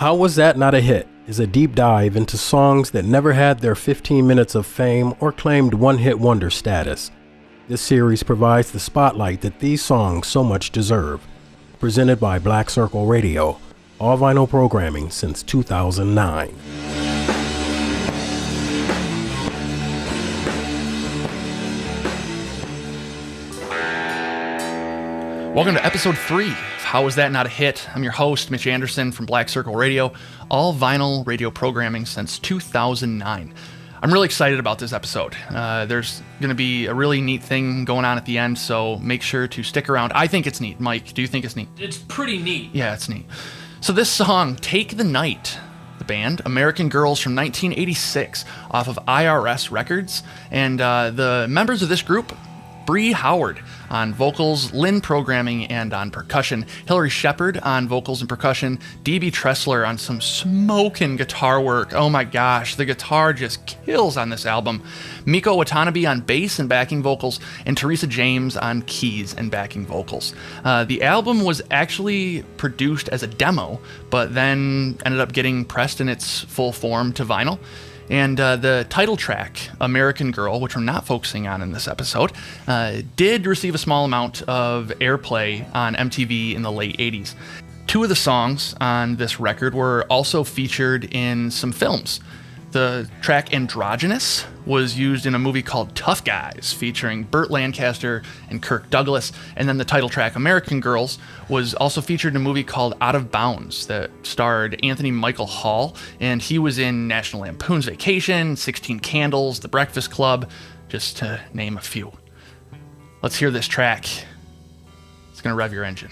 How Was That Not a Hit is a deep dive into songs that never had their 15 minutes of fame or claimed one-hit wonder status. This series provides the spotlight that these songs so much deserve. Presented by Black Circle Radio, all vinyl programming since 2009. Welcome to episode 3 of How Was That Not a Hit? I'm your host, Mitch Anderson from Black Circle Radio, all vinyl radio programming since 2009. I'm really excited about this episode. There's going to be a really neat thing going on at the end, so make sure to stick around. I think it's neat. Mike, do you think it's neat? It's pretty neat. Yeah, it's neat. So this song, Take the Night, the band, American Girls from 1986, off of IRS Records, and the members of this group, Bree Howard on vocals, Lynn programming, and on percussion. Hillary Shepard on vocals and percussion. D.B. Tressler on some smoking guitar work. Oh my gosh, the guitar just kills on this album. Miko Watanabe on bass and backing vocals, and Teresa James on keys and backing vocals. The album was actually produced as a demo, but then ended up getting pressed in its full form to vinyl. And the title track, American Girl, which we're not focusing on in this episode, did receive a small amount of airplay on MTV in the late 80s. Two of the songs on this record were also featured in some films. The track Androgynous was used in a movie called Tough Guys, featuring Burt Lancaster and Kirk Douglas, and then the title track American Girls was also featured in a movie called Out of Bounds that starred Anthony Michael Hall, and he was in National Lampoon's Vacation, 16 Candles, The Breakfast Club, just to name a few. Let's hear this track. It's gonna rev your engine.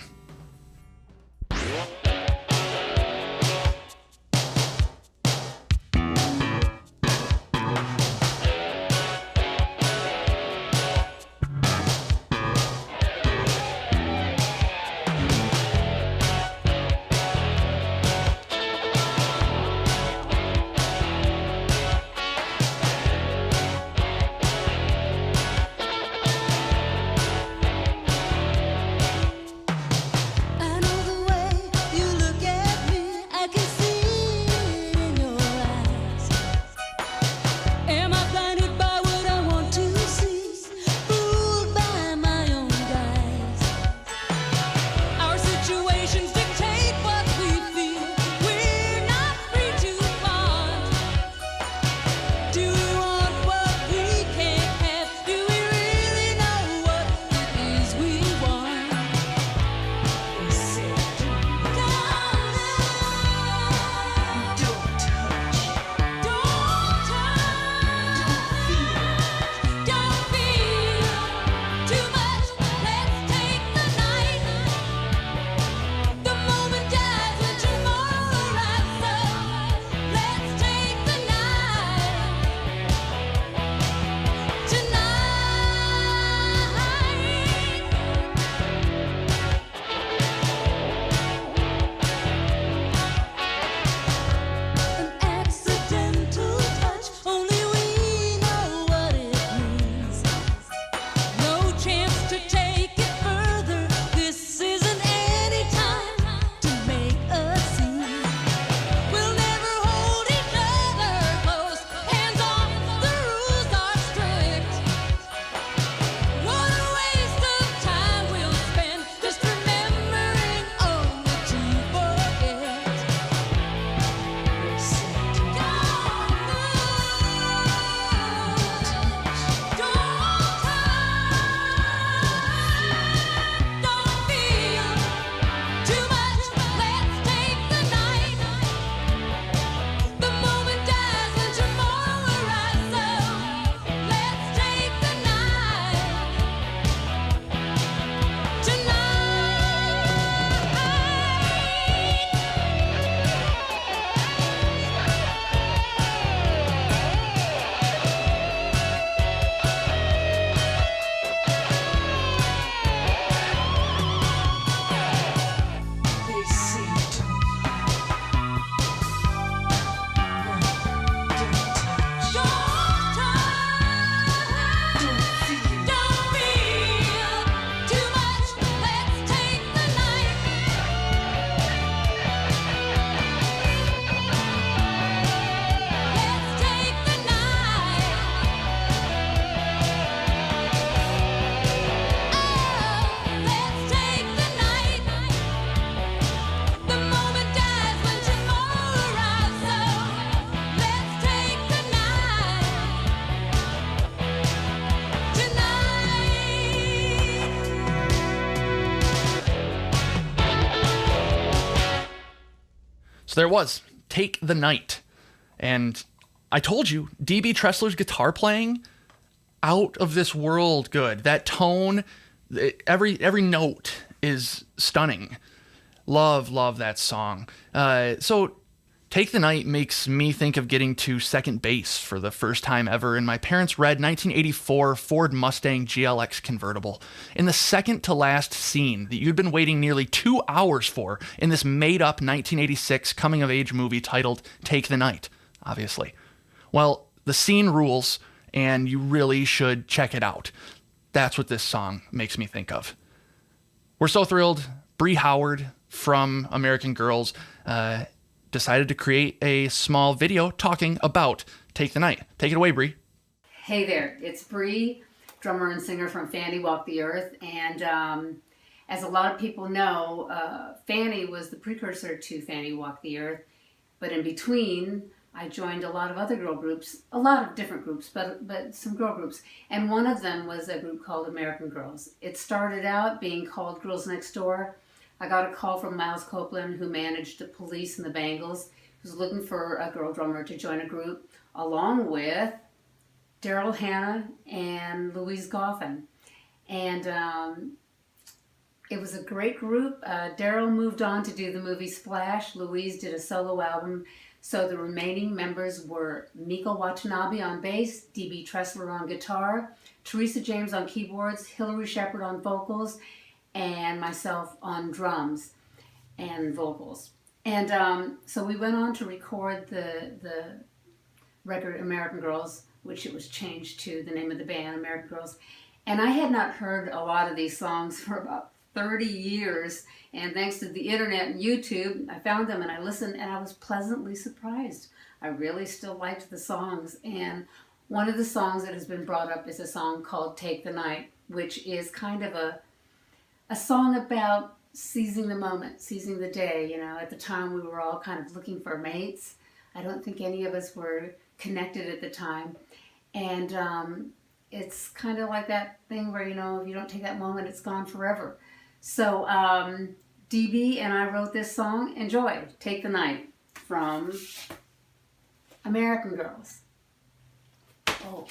So there it was, Take the Night. And I told you, DB Tressler's guitar playing, out of this world good. That tone, every note is stunning. Love that song. So Take the Night makes me think of getting to second base for the first time ever in my parents' red 1984 Ford Mustang GLX convertible. In the second to last scene that you'd been waiting nearly 2 hours for in this made-up 1986 coming-of-age movie titled Take the Night, obviously. Well, the scene rules, and you really should check it out. That's what this song makes me think of. We're so thrilled. Bree Howard from American Girls decided to create a small video talking about Take the Night. Take it away, Bree. Hey there, it's Bree, drummer and singer from Fanny Walk the Earth. And as a lot of people know, Fanny was the precursor to Fanny Walk the Earth. But in between, I joined a lot of other girl groups, a lot of different groups, but some girl groups. And one of them was a group called American Girls. It started out being called Girls Next Door. I got a call from Miles Copeland, who managed the Police and the Bangles, who's looking for a girl drummer to join a group, along with Daryl Hannah and Louise Goffin. And it was a great group. Daryl moved on to do the movie Splash. Louise did a solo album. So the remaining members were Miko Watanabe on bass, DB Tressler on guitar, Teresa James on keyboards, Hillary Shepard on vocals, and myself on drums and vocals. And so we went on to record the record American Girls, which it was changed to the name of the band, American Girls. And I had not heard a lot of these songs for about 30 years. And thanks to the internet and YouTube, I found them and I listened and I was pleasantly surprised. I really still liked the songs. And one of the songs that has been brought up is a song called Take the Night, which is kind of a song about seizing the moment, seizing the day. You know, at the time we were all kind of looking for mates. I don't think any of us were connected at the time. And it's kind of like that thing where, you know, if you don't take that moment, it's gone forever. So DB and I wrote this song. Enjoy. Take the Night from American Girls. Oh,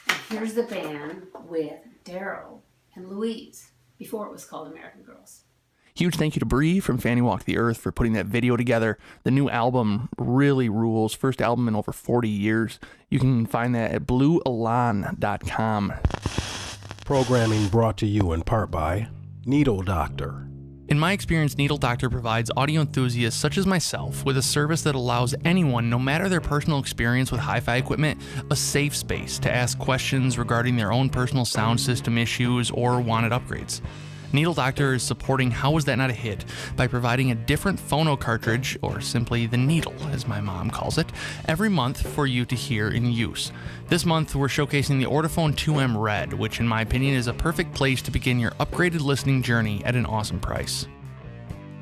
and here's the band with Daryl and Louise, before it was called American Girls. Huge thank you to Bree from Fanny Walk the Earth for putting that video together. The new album really rules. First album in over 40 years. You can find that at bluealan.com. Programming brought to you in part by Needle Doctor. In my experience, Needle Doctor provides audio enthusiasts such as myself with a service that allows anyone, no matter their personal experience with hi-fi equipment, a safe space to ask questions regarding their own personal sound system issues or wanted upgrades. Needle Doctor is supporting How Was That Not a Hit by providing a different phono cartridge, or simply the needle, as my mom calls it, every month for you to hear in use. This month, we're showcasing the Ortofone 2M Red, which in my opinion is a perfect place to begin your upgraded listening journey at an awesome price.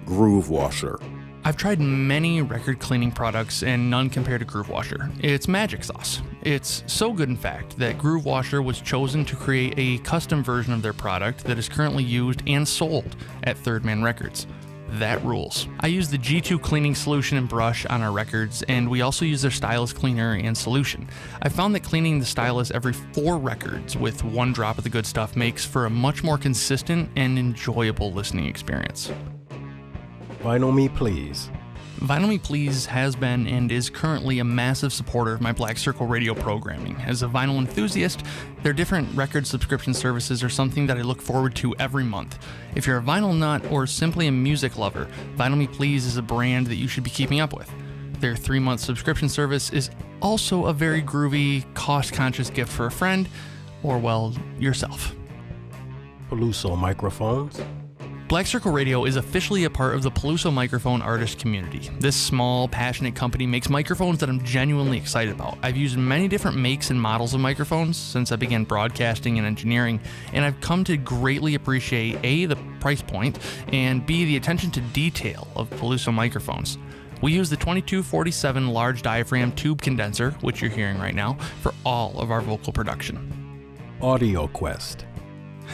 Groove Washer. I've tried many record cleaning products and none compare to Groove Washer. It's magic sauce. It's so good, in fact, that Groove Washer was chosen to create a custom version of their product that is currently used and sold at Third Man Records. That rules. I use the G2 cleaning solution and brush on our records, and we also use their stylus cleaner and solution. I found that cleaning the stylus every 4 records with 1 drop of the good stuff makes for a much more consistent and enjoyable listening experience. Vinyl Me Please. Vinyl Me Please has been and is currently a massive supporter of my Black Circle radio programming. As a vinyl enthusiast, their different record subscription services are something that I look forward to every month. If you're a vinyl nut or simply a music lover, Vinyl Me Please is a brand that you should be keeping up with. Their 3-month subscription service is also a very groovy, cost-conscious gift for a friend, or, well, yourself. Peluso Microphones. Black Circle Radio is officially a part of the Peluso microphone artist community. This small, passionate company makes microphones that I'm genuinely excited about. I've used many different makes and models of microphones since I began broadcasting and engineering, and I've come to greatly appreciate A, the price point, and B, the attention to detail of Peluso microphones. We use the 2247 large diaphragm tube condenser, which you're hearing right now, for all of our vocal production. Audio Quest.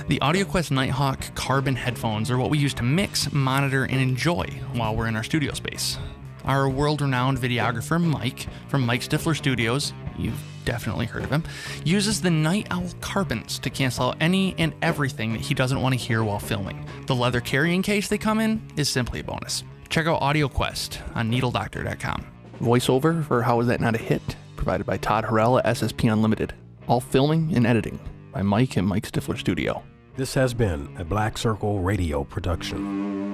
The AudioQuest Nighthawk Carbon headphones are what we use to mix, monitor, and enjoy while we're in our studio space. Our world-renowned videographer, Mike, from Mike Stifler Studios, you've definitely heard of him, uses the Night Owl carbons to cancel out any and everything that he doesn't want to hear while filming. The leather carrying case they come in is simply a bonus. Check out AudioQuest on NeedleDoctor.com. Voiceover for How Is That Not a Hit, provided by Todd Harrell at SSP Unlimited. All filming and editing by Mike at Mike Stifler Studio. This has been a Black Circle Radio production.